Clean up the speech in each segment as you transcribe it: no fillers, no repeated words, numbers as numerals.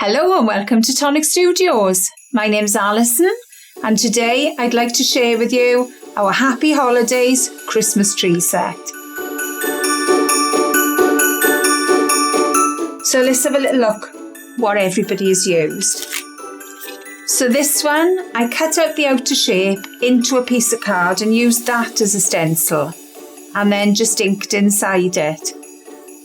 Hello and welcome to Tonic Studios. My name's Alison and today I'd like to share with you our Happy Holidays Christmas tree set. So let's have a little look what everybody has used. So this one, I cut out the outer shape into a piece of card and used that as a stencil and then just inked inside it.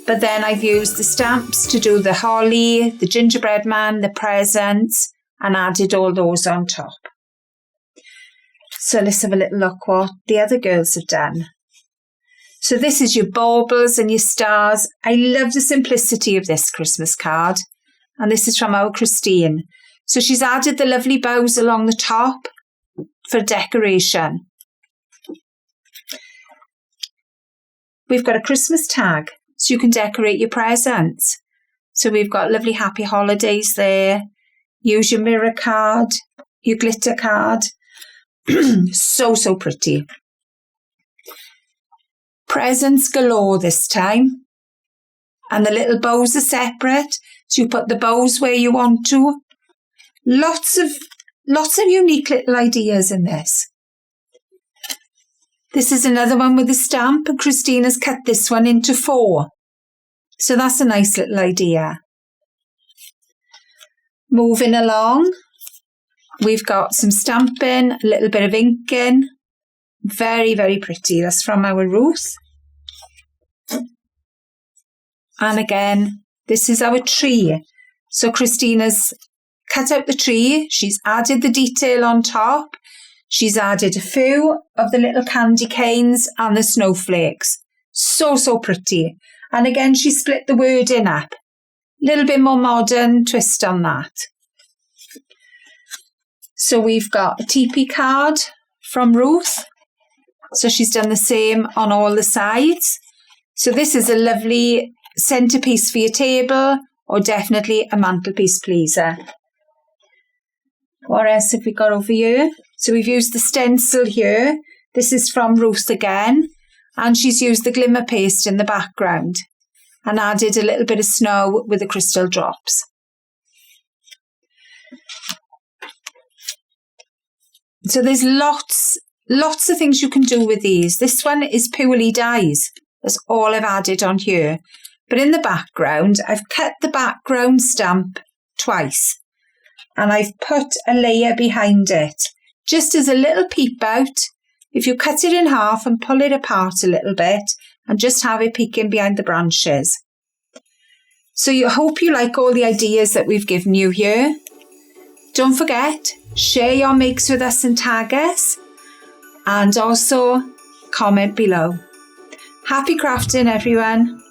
But then I've used the stamps to do the holly, the gingerbread man, the presents, and added all those on top. So let's have a little look what the other girls have done. So this is your baubles and your stars. I love the simplicity of this Christmas card. And this is from our Christine. So she's added the lovely bows along the top for decoration. We've got a Christmas tag, so you can decorate your presents. So we've got lovely happy holidays there. Use your mirror card, your glitter card. So pretty. Presents galore this time. And the little bows are separate, so you put the bows where you want to. Lots of unique little ideas in this. This is another one with a stamp, and Christina's cut this one into 4. So that's a nice little idea. Moving along, we've got some stamping, a little bit of inking. Very pretty. That's from our Ruth. And again, this is our tree. So Christina's cut out the tree. She's added the detail on top. She's added a few of the little candy canes and the snowflakes. So pretty. And again, she split the wording up. A little bit more modern twist on that. So we've got a teepee card from Ruth. So she's done the same on all the sides. So this is a lovely centerpiece for your table or definitely a mantelpiece pleaser. What else have we got over here? So we've used the stencil here. This is from Ruth again. And she's used the glimmer paste in the background and added a little bit of snow with the crystal drops. So there's lots of things you can do with these. This one is purely dies. That's all I've added on here. But in the background, I've cut the background stamp twice. And I've put a layer behind it. Just as a little peep out, if you cut it in half and pull it apart a little bit and just have it peeking behind the branches. So I hope you like all the ideas that we've given you here. Don't forget, share your makes with us and tag us. And also comment below. Happy crafting, everyone.